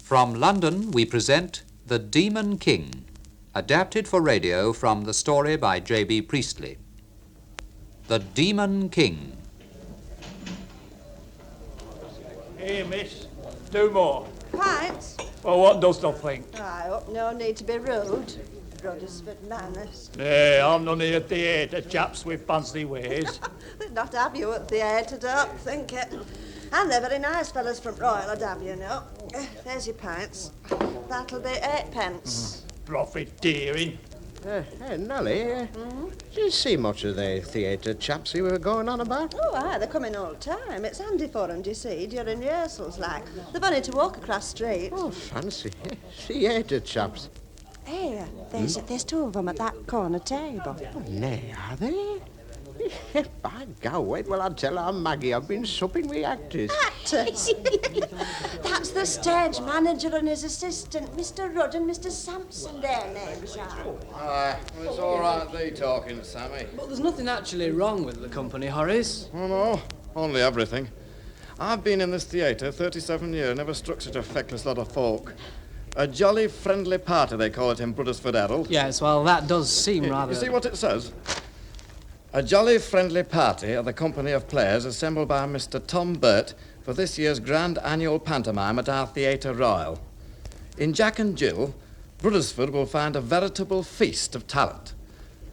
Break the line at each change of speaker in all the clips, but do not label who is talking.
From London, we present The Demon King, adapted for radio from the story by B Priestley. The Demon King.
Here, miss. Do more.
Pints?
Well, what dost thou think?
I hope no need to be rude. Bruddersford manners.
Nay, I'm none here at the theatre, chaps with fancy ways.
They'd not have you at the theatre, don't think it. And they're very nice fellas from Royal, I'd have you know. There's your pints. That'll be 8p.
Profiteering.
Hey, Nellie, did you see much of the theatre chaps you were going on about?
Oh, aye, they come in all the time. It's handy for them, do you see, during rehearsals, like. They've only to walk across street.
Oh, fancy. Theatre chaps.
Hey, there's two of them at that corner table.
Oh, nay, are they? By God, wait till I tell Aunt Maggie I've been supping with actors.
Actors? That's the stage manager and his assistant, Mr. Rudd and Mr. Sampson, their names are.
It's all right, thee talking, Sammy.
But there's nothing actually wrong with the company, Horace.
Oh, no, only everything. I've been in this theatre 37 years, never struck such a feckless lot of folk. A jolly friendly party, they call it in Bruddersford Herald.
Yes, well, that does seem rather...
You see what it says? A jolly friendly party of the company of players assembled by Mr. Tom Burt for this year's grand annual pantomime at our Theatre Royal. In Jack and Jill, Bruddersford will find a veritable feast of talent.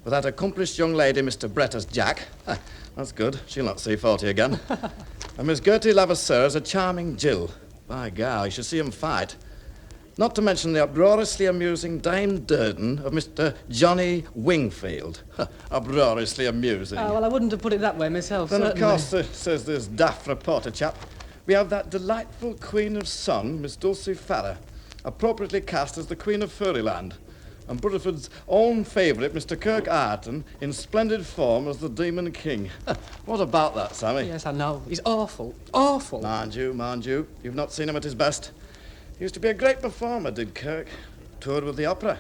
With that accomplished young lady, Mr. Brett as Jack. That's good. She'll not see 40 again. And Miss Gertie Levasseur as a charming Jill. By God, you should see 'em fight. Not to mention the uproariously amusing Dame Durden of Mr. Johnny Wingfield. Uproariously amusing.
Oh, well, I wouldn't have put it that way myself,
Then,
certainly.
of course, says this daft reporter chap, we have that delightful Queen of Song, Miss Dulcie Farrer, appropriately cast as the Queen of Fairyland, and Bruddersford's own favourite, Mr. Kirk Ireton, in splendid form as the Demon King. What about that, Sammy?
Yes, I know. He's awful. Awful.
Mind you. You've not seen him at his best. He used to be a great performer, did Kirk. Toured with the opera.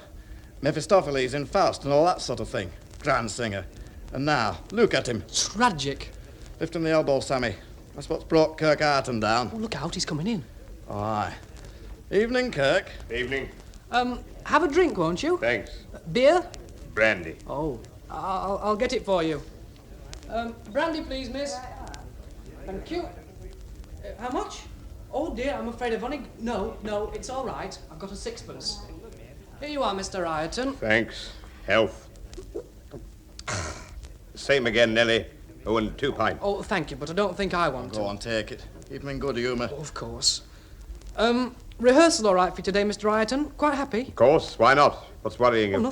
Mephistopheles in Faust and all that sort of thing. Grand singer. And now, look at him.
Tragic.
Lift him the elbow, Sammy. That's what's brought Kirk Ireton down.
Oh, look out, he's coming in.
Oh, aye. Evening, Kirk.
Evening.
Have a drink, won't you?
Thanks.
Beer?
Brandy.
Oh, I'll get it for you. Brandy, please, miss. Thank you. How much? Oh, dear, I'm afraid I've only... No, it's all right. I've got a sixpence. Here you are, Mr. Ireton.
Thanks. Health. Same again, Nellie. Oh, and 2 pints.
Oh, thank you, but I don't think I want to.
Go on, take it. Keep him in good humour.
Oh, of course. Rehearsal all right for you today, Mr. Ireton? Quite happy?
Of course. Why not? What's worrying
Oh,
you?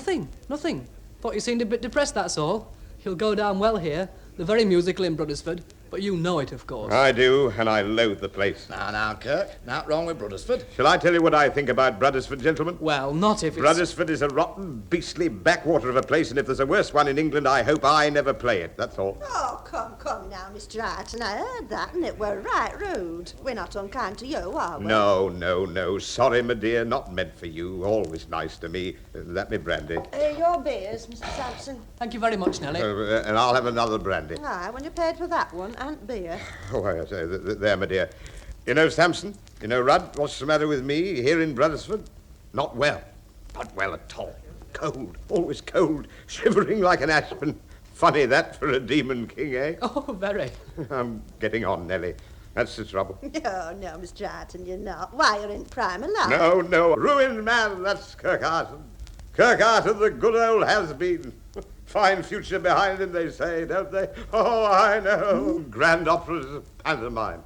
nothing. Thought you seemed a bit depressed, that's all. He'll go down well here. They're very musical in Bruddersford, but you know it, of course.
I do, and I loathe the place.
Now, Kirk. Not wrong with Bruddersford.
Shall I tell you what I think about Bruddersford, gentlemen?
Well, not if it's...
Bruddersford is a rotten, beastly backwater of a place, and if there's a worse one in England, I hope I never play it. That's all.
Oh, come now, Mr. Ireton. I heard that, and it were right rude. We're not unkind to you, are we?
No. Sorry, my dear. Not meant for you. Always nice to me. Let me brandy.
Your beers, Mr. Sampson.
Thank you very much, Nellie.
And I'll have another brandy.
Aye, when you paid for that one, and beer.
Oh, I say, there, my dear. You know, Sampson, you know, Rudd, what's the matter with me here in Bruddersford? Not well. Not well at all. Cold. Always cold. Shivering like an aspen. Funny that for a demon king, eh?
Oh, very.
I'm getting on, Nellie. That's the trouble.
No, Mr. Ireton, you're not. Why, you're in prime of life.
No. Ruined man, that's Kirk Ireton. Kirk Ireton, the good old has-been. Fine future behind him, they say, don't they? Oh, I know. Grand operas, pantomime.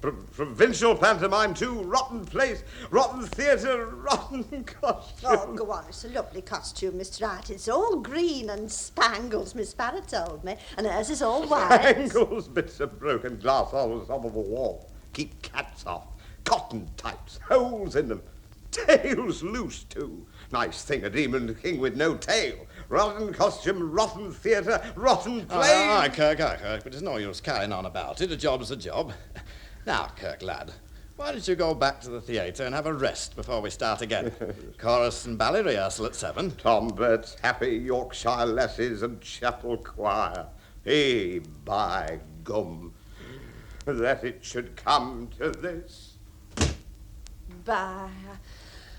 Provincial pantomime, too. Rotten place, rotten theatre, rotten costume.
Oh, go on. It's a lovely costume, Mr. Ireton. It's all green and spangles, Miss Farrer told me, and hers is all white.
Spangles, bits of broken glass on the top of a wall. Keep cats off. Cotton types, holes in them. Tails loose, too. Nice thing, a demon king with no tail. Rotten costume, rotten theatre, rotten play.
Aye, Kirk, but there's no use carrying on about it. A job's a job. Now, Kirk, lad, why don't you go back to the theatre and have a rest before we start again? Chorus and ballet rehearsal at 7.
Tom Bert's happy Yorkshire lasses and chapel choir. Hey, by gum, that it should come to this.
Bah,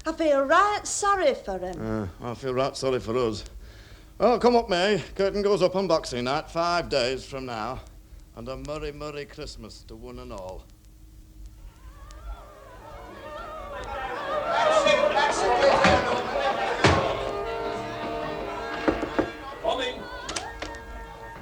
I feel right sorry for him.
I feel right sorry for us. Well, come up, May. Curtain goes up on Boxing Night, 5 days from now. And a merry, merry Christmas to one and all.
Coming.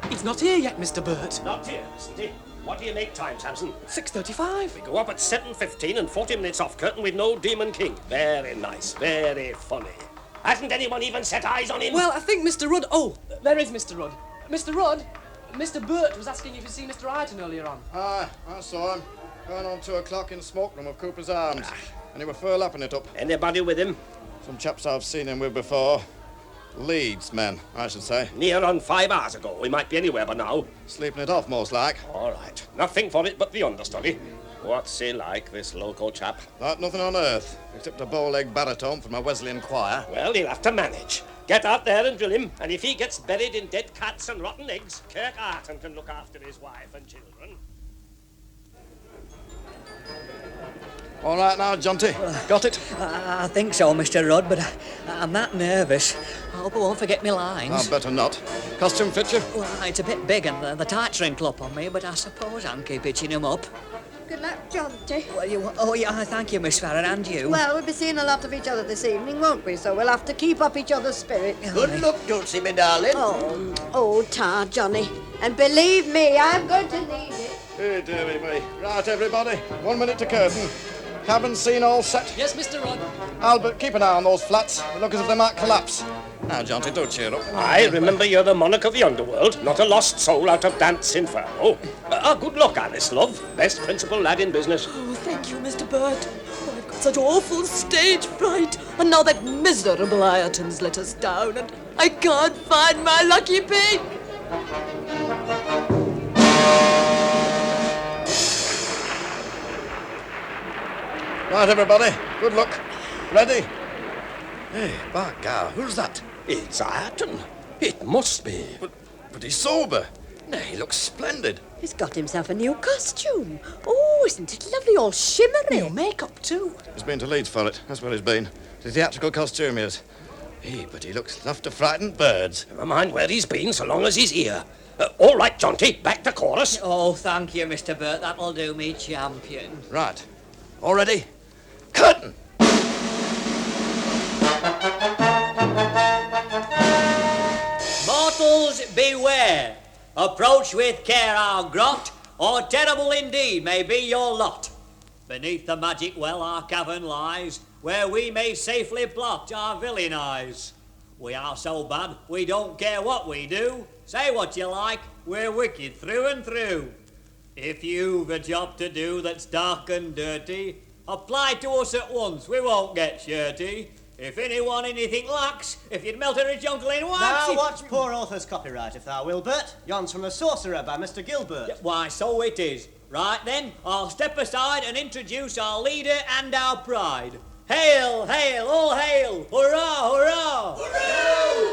He's not here yet, Mr. Burt.
Not here, isn't he? What do you make time, Sampson?
6:35.
We go up at 7:15 and 40 minutes off curtain with no Demon King. Very nice, very funny. Hasn't anyone even set eyes on him?
Well, I think Mr. Rudd... Oh, there is Mr. Rudd. Mr. Rudd, Mr. Burt was asking if you'd seen Mr. Ireton earlier on.
Aye, I saw him. Going on 2 o'clock in the smoke room of Cooper's Arms. And he were fur lapping it up.
Anybody with him?
Some chaps I've seen him with before. Leeds men, I should say.
Near on 5 hours ago. We might be anywhere by now.
Sleeping it off, most like.
All right. Nothing for it but the understudy. What's he like, this local chap?
Like nothing on earth, except a bow-leg baritone from a Wesleyan choir.
Well, he'll have to manage. Get out there and drill him, and if he gets buried in dead cats and rotten eggs, Kirk Ireton can look after his wife and children.
All right now, Jonty. Got it?
I think so, Mr. Rudd, but I'm that nervous. I hope I won't forget my lines.
I'd better not. Costume fit you?
Well, it's a bit big and the tights wrinkle up on me, but I suppose I can keep itching them up.
Good luck, Jonty.
Well, oh, yeah, thank you, Miss Farron, and you.
Well, we'll be seeing a lot of each other this evening, won't we? So we'll have to keep up each other's spirit.
Good luck, Dulcie, my darling.
Oh, tar, Johnny. And believe me, I'm going to need it.
Hey, dearie me. Right, everybody. 1 minute to curtain. Cabin scene all set?
Yes, Mr. Rudd.
Albert, keep an eye on those flats. They look as if they might collapse. Now, Jonty, do cheer up.
I remember you're the monarch of the underworld, not a lost soul out of Dance Inferno. Good luck, Alice, love. Best principal lad in business.
Oh, thank you, Mr. Burt. Oh, I've got such awful stage fright. And now that miserable Ireton's let us down, and I can't find my lucky pig.
Right, everybody. Good luck. Ready? Hey, by God, who's that?
It's Ireton. It must be.
But he's sober. Nay, he looks splendid.
He's got himself a new costume. Oh, isn't it lovely, all shimmery?
New makeup, too.
He's been to Leeds for it. That's where he's been. The theatrical costume he is. Hey, but he looks enough to frighten birds.
Never mind where he's been, so long as he's here. All right, Jonty, back to chorus.
Oh, thank you, Mr. Burt. That'll do me, champion.
Right. All ready? Curtain!
Mortals, beware. Approach with care our grot, or terrible indeed may be your lot. Beneath the magic well our cavern lies, where we may safely plot our villain eyes. We are so bad, we don't care what we do. Say what you like, we're wicked through and through. If you've a job to do that's dark and dirty, apply to us at once, we won't get shirty. If anyone anything lacks, if you'd melt a jungle in wax...
Now watch poor author's copyright, if thou will, Bert. Yon's from The Sorcerer by Mr. Gilbert.
Why, so it is. Right then, I'll step aside and introduce our leader and our pride. Hail, hail, all hail! Hurrah, hurrah! Hurrah!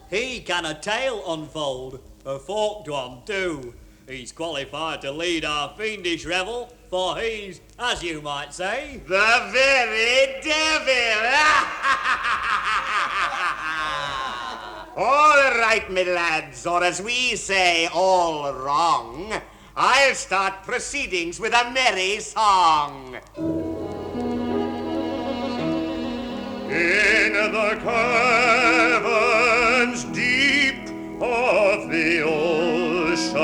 He can a tale unfold, a forked one too. He's qualified to lead our fiendish revel, for he's, as you might say,
the very devil! All right, me lads, or as we say, all wrong. I'll start proceedings with a merry song. In the caverns deep of the ocean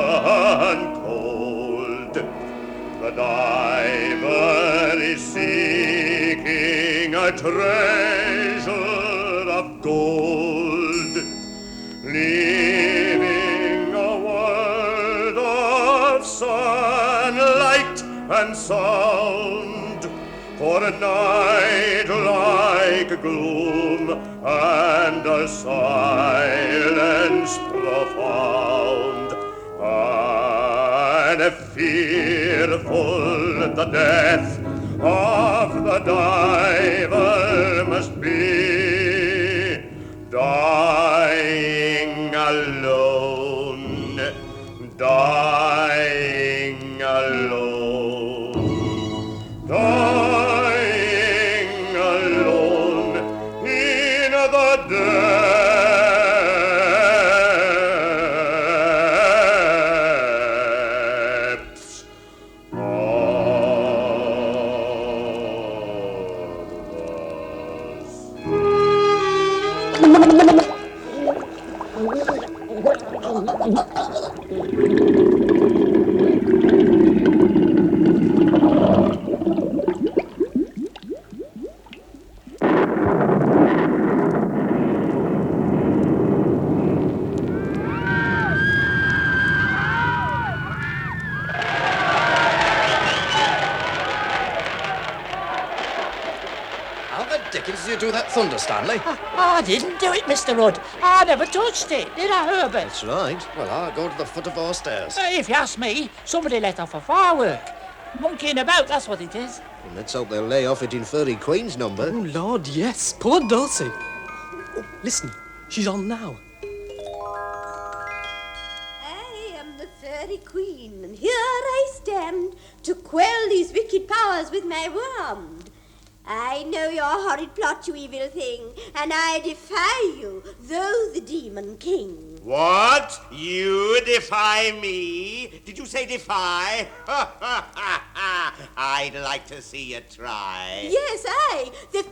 cold, the diver is seeking a treasure of gold, leaving a world of sunlight and sound for a night like gloom and a silence profound, and fearful the death of the diver must be, dying alone, dying alone, dying
dickens did you do that thunder, Stanley?
I didn't do it, Mr. Hood. I never touched it, did I, Herbert?
That's right.
Well, I'll go to the foot of our stairs.
If you ask me, somebody let off a firework. Monkeying about, that's what it is.
Well, let's hope they'll lay off it in Fairy Queen's number.
Oh, Lord, yes. Poor Dulcie. Oh, listen, she's on now.
I am the Fairy Queen, and here I stand to quell these wicked powers with my wand. I know your horrid plot, you evil thing, and I defy you, though the Demon King.
What? You defy me? Did you say defy? I'd like to see you try.
Yes, I, the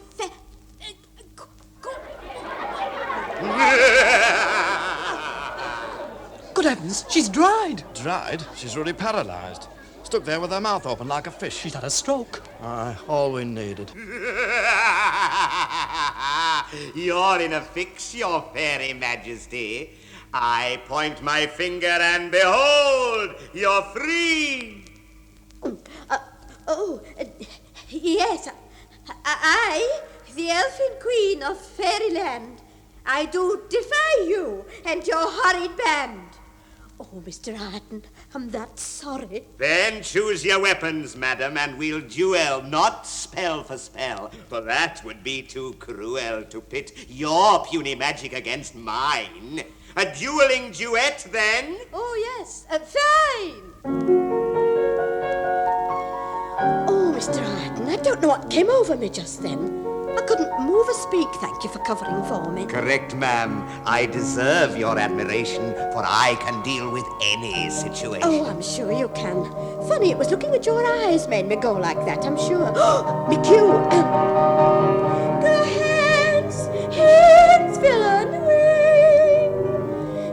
Good heavens, she's dried.
Dried? She's really paralysed. Stuck there with her mouth open like a fish.
She's had a stroke.
Aye, all we needed.
You're in a fix, your fairy majesty. I point my finger and behold, you're free.
Yes, I, the Elfin Queen of Fairyland, I do defy you and your horrid band. Oh, Mr. Ireton, I'm that sorry.
Then choose your weapons, madam, and we'll duel, not spell for spell, for that would be too cruel to pit your puny magic against mine. A dueling duet, then?
Oh, yes, fine. Oh, Mr. Ireton, I don't know what came over me just then. I couldn't move or speak, thank you for covering for me.
Correct, ma'am. I deserve your admiration, for I can deal with any situation.
Oh, I'm sure you can. Funny, it was looking at your eyes made me go like that, I'm sure. Me cue. Go hence, villain, away.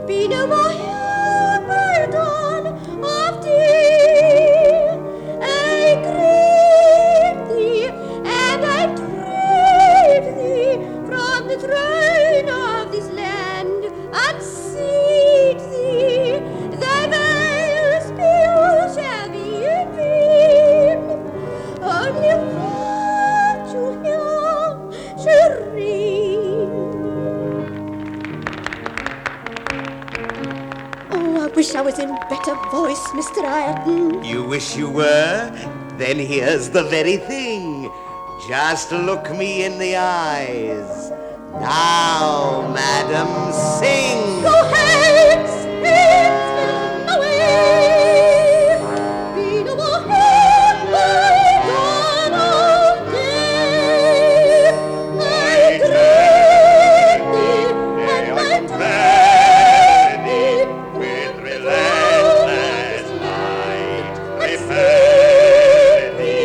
Be no more here by dawn of day. I crave thee, and I thee from the throne of this land, unseat thee, thy vile spell shall be in vain. Only virtue here shall reign. Oh, I wish I was in better voice, Mr. Ireton.
You wish you were? Then here's the very thing. Just look me in the eyes. Now, madam, sing.
Go hence, villain, away. Be no more here by dawn of day. I crave thee, and I
Prepare thee with relentless might. Prepare thee.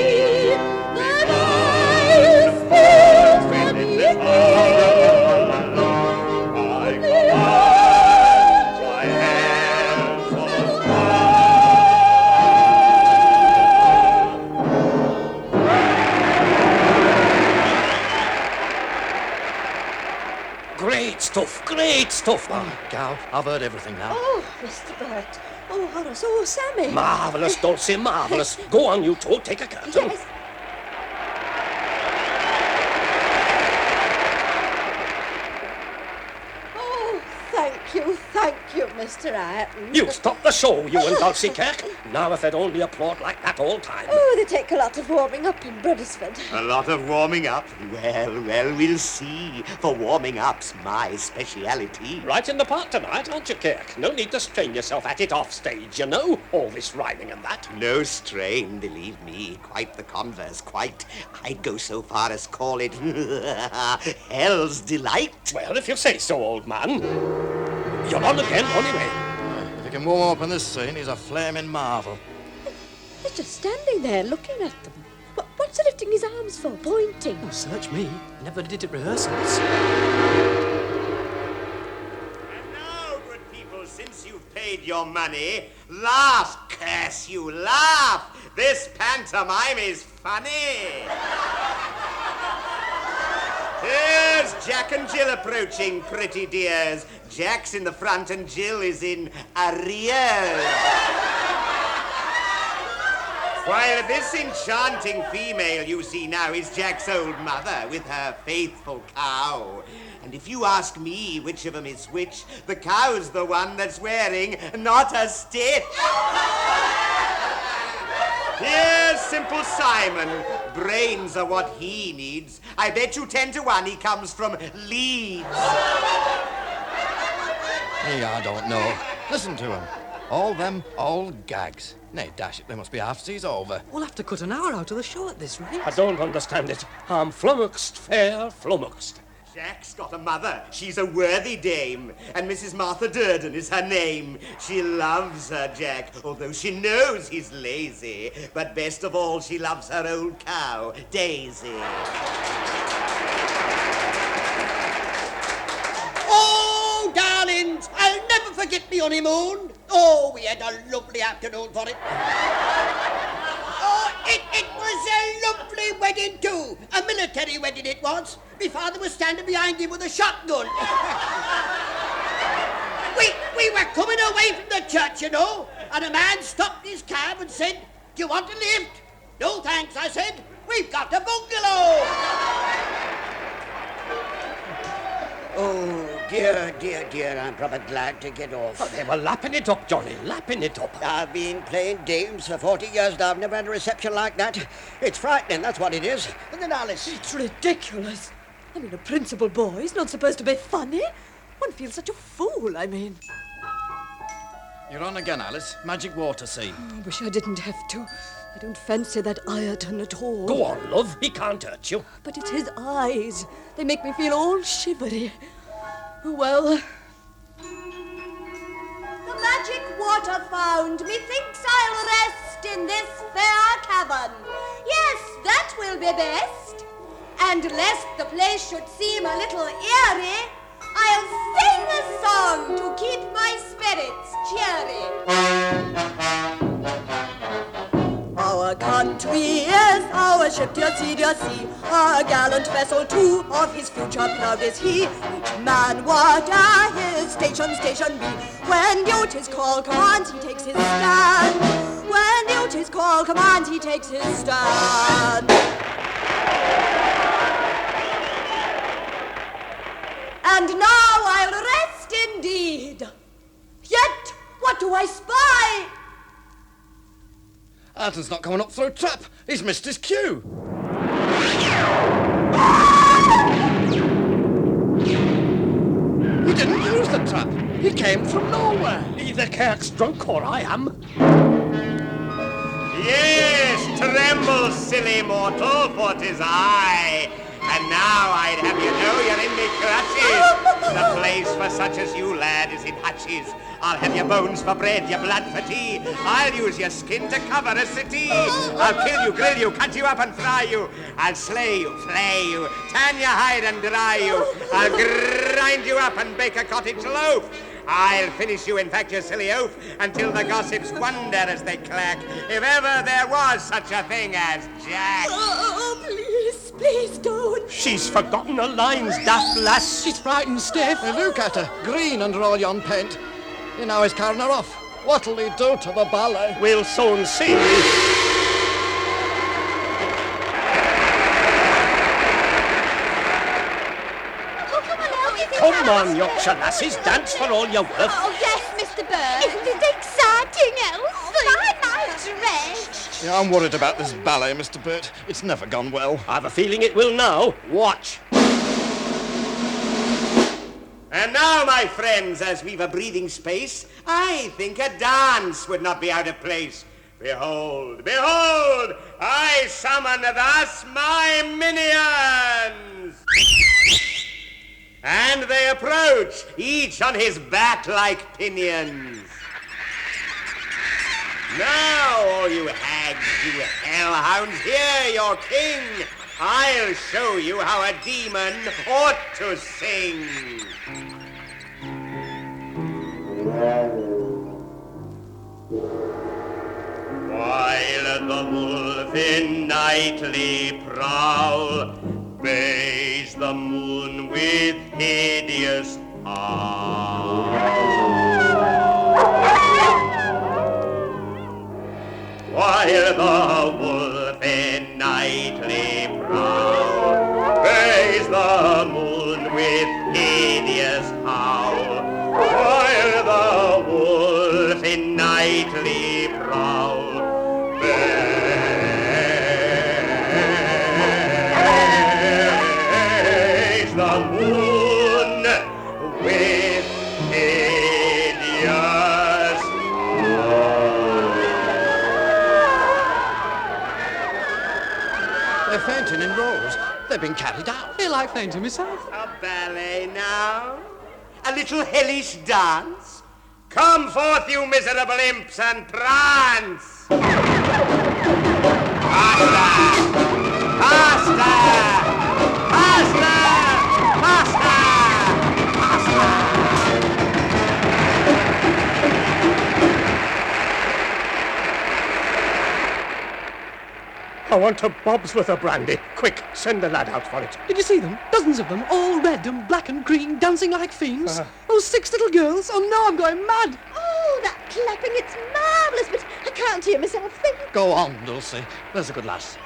Great stuff.
Oh, gal, I've heard everything now.
Oh, Mr. Burt. Oh, Horace. Oh, Sammy.
Marvellous, Dulcie, marvellous. Go on, you two, take a curtain.
Yes. Oh, thank you, Mr. Ireton.
You stop the show, you and Dulcie, Kirk. Now if they'd only applaud like that all time.
Oh, they take a lot of warming up in Bruddersford.
A lot of warming up? Well, we'll see. For warming up's my speciality.
Right in the part tonight, aren't you, Kirk? No need to strain yourself at it off stage, you know. All this rhyming and that.
No strain, believe me. Quite the converse, quite. I'd go so far as call it hell's delight.
Well, if you say so, old man. You're on again, anyway.
If he can warm up in this scene, he's a flaming marvel.
He's just standing there looking at them. What's he lifting his arms for, pointing?
Oh, search me. Never did at rehearsals.
And now, good people, since you've paid your money, laugh, curse you, laugh! This pantomime is funny! Here's Jack and Jill approaching, pretty dears. Jack's in the front and Jill is in arrears. While this enchanting female you see now is Jack's old mother with her faithful cow. And if you ask me which of them is which, the cow's the one that's wearing not a stitch. Here's simple Simon. Brains are what he needs. I bet you 10 to 1 he comes from Leeds.
I don't know. Listen to him. All them old gags. Nay, dash it, they must be half seas over.
We'll have to cut an hour out of the show at this rate.
I don't understand it. I'm flummoxed, fair flummoxed.
Jack's got a mother. She's a worthy dame. And Mrs. Martha Durden is her name. She loves her Jack, although she knows he's lazy. But best of all, she loves her old cow, Daisy.
Oh, darlings, I'll never forget the honeymoon. Oh, we had a lovely afternoon for it. Oh, it was a lovely wedding too. A military wedding it was. My father was standing behind him with a shotgun. we were coming away from the church, you know, and a man stopped his cab and said, "Do you want a lift?" "No, thanks," I said. "We've got a bungalow."
Oh, dear, dear, dear, I'm probably glad to get off.
Oh, they were lapping it up, Johnny, lapping it up.
I've been playing dames for 40 years now. I've never had a reception like that. It's frightening, that's what it is. And then Alice...
It's ridiculous. I mean, a principal boy is not supposed to be funny. One feels such a fool, I mean.
You're on again, Alice. Magic water scene.
I wish I didn't have to. I don't fancy that Ireton at all.
Go on, love. He can't hurt you.
But it's his eyes. They make me feel all shivery. Oh, well.
The magic water found, methinks I'll rest in this fair cavern. Yes, that will be best. And lest the place should seem a little eerie, I'll sing a song to keep my spirits cheery.
Our country is our ship, dear sea, our gallant vessel too, of his future proud is he. Each man whate'er his station be, when duty's call commands he takes his stand. When duty's call commands he takes his stand. And now I'll rest indeed. Yet, what do I spy?
Ireton's not coming up through a trap. He's missed his cue. He didn't use the trap. He came from nowhere.
Either Kirk's drunk or I am.
Yes, tremble, silly mortal, for 'tis I. And now I'd have you know you're in me clutches. The place for such as you, lad, is in hutches. I'll have your bones for bread, your blood for tea. I'll use your skin to cover a city. I'll kill you, grill you, cut you up and fry you. I'll slay you, flay you, tan your hide and dry you. I'll grind you up and bake a cottage loaf. I'll finish you, in fact, you silly oaf, until the gossips wonder as they clack if ever there was such a thing as Jack.
Oh, please don't.
She's forgotten her lines, daft lass. She's frightened stiff.
Look at her, green under all yon paint. He now is carrying her off. What'll he do to the ballet?
We'll soon see. Come on, Yorkshire lassies, dance for all you're worth.
Oh, yes, Mr. Bird. Isn't it exciting, Elsie? My dress.
Yeah, I'm worried about this ballet, Mr. Burt. It's never gone well.
I've a feeling it will now. Watch.
And now, my friends, as we've a breathing space, I think a dance would not be out of place. Behold, behold, I summon thus my minions. And they approach, each on his back like pinions. Now, all you hags, you hellhounds, hear your king. I'll show you how a demon ought to sing. While the wolf in nightly prowl bays the moon with hideous howl. while the wolf in nightly prowl bays the moon with hideous howl, while the wolf in nightly prowl bays the moon with hideous howl.
They're fainting in rows. They've been carried out.
I like fainting myself.
A ballet now? A little hellish dance? Come forth, you miserable imps, and prance! Faster! Faster! Faster! Faster! Faster!
I want a bob's worth of brandy. Quick, send the lad out for it.
Did you see them? Dozens of them, all red and black and green, dancing like fiends. Those 6 little girls. Oh no, I'm going mad.
Oh, that clapping, it's marvellous, but I can't hear myself think.
Go on, Dulcie. There's a good lass.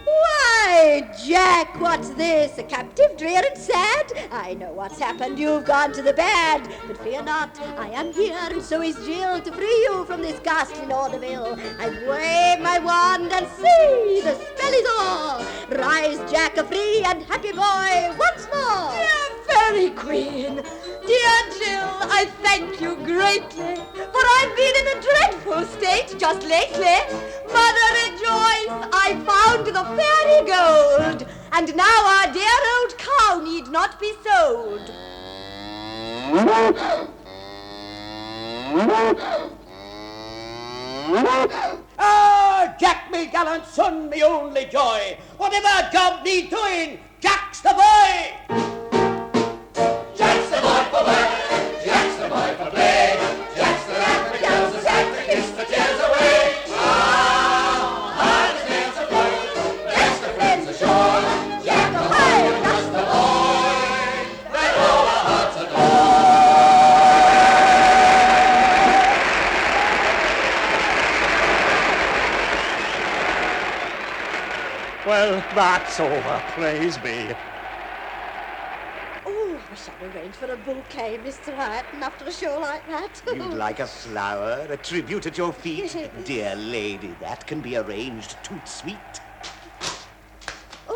Why, Jack, what's this? A captive, drear and sad? I know what's happened. You've gone to the bad. But fear not, I am here, and so is Jill, to free you from this ghastly vaudeville. I wave my wand and see, the spell is o'er. Rise, Jack, a free and happy boy once more.
Dear Fairy Queen, dear Jill, I thank you greatly, for I've been in a dreadful state just lately. Mother, rejoice, I found the fairy gold, and now our dear old cow need not be sold.
Ah, Jack, me gallant son, me only joy. Whatever job need doing, Jack's the boy. Jack's the boy for work, Jack's the boy for play, Jack's the lad for the girls who stand to kiss the tears away. Ah, hearts nails of blood, Jack's the friends ashore, Jack the boy, Jack's the boy that all our hearts adore.
Well, that's over, praise be.
Oh, we shall arrange for a bouquet, Mr. Ireton, after a show like that.
You'd like a flower, a tribute at your feet? Dear lady, that can be arranged toot sweet.
Oh,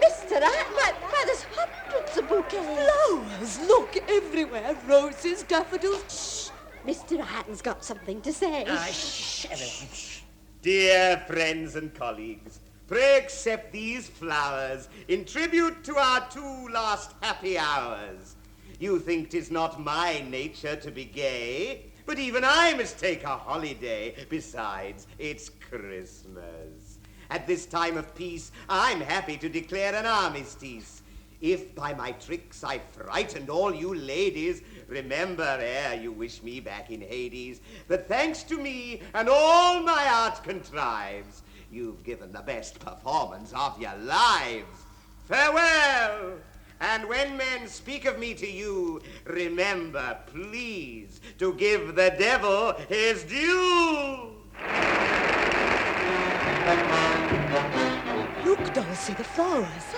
Mr. Ireton, why, there's hundreds of bouquets.
Flowers, look everywhere, roses, daffodils.
Shh, Mr. Ireton's got something to say.
Shh, everyone, shh. Dear friends and colleagues, pray accept these flowers in tribute to our 2 last happy hours. You think 'tis not my nature to be gay, but even I must take a holiday. Besides, it's Christmas. At this time of peace, I'm happy to declare an armistice. If by my tricks I frightened all you ladies, remember ere you wish me back in Hades, that thanks to me and all my art contrives, you've given the best performance of your lives. Farewell! And when men speak of me to you, remember, please, to give the devil his due.
Look, Dulcie, the flowers.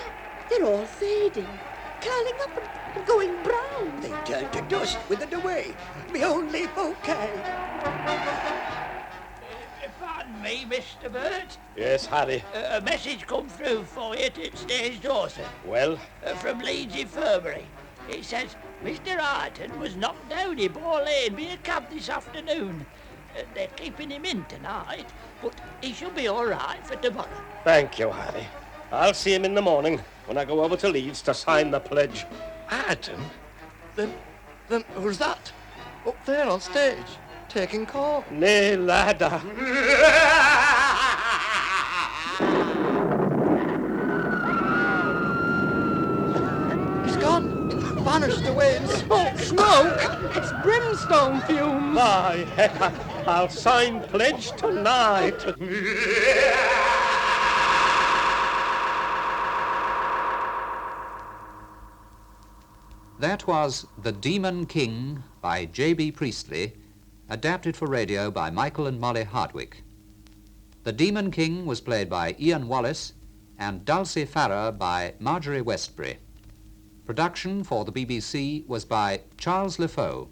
They're all fading, curling up and going brown.
They turn to dust, withered away. Me only bouquet.
Pardon me, Mr. Burt.
Yes, Harry.
A message come through for you to Stage Dorset.
Well?
From Leeds Infirmary. It says Mr. Ireton was knocked down in Ball Lane by a cab this afternoon. They're keeping him in tonight, but he should be all right for tomorrow.
Thank you, Harry. I'll see him in the morning when I go over to Leeds to sign the pledge.
Ireton? Then who's that? Up there on stage, taking call.
Nay, ladder.
He's gone. Vanished away in smoke.
Smoke? It's brimstone fumes.
By heck, I'll sign pledge tonight.
That was The Demon King, by J.B. Priestley, adapted for radio by Michael and Mollie Hardwick. The Demon King was played by Ian Wallace and Dulcie Farrer by Marjorie Westbury. Production for the BBC was by Charles Lefeaux.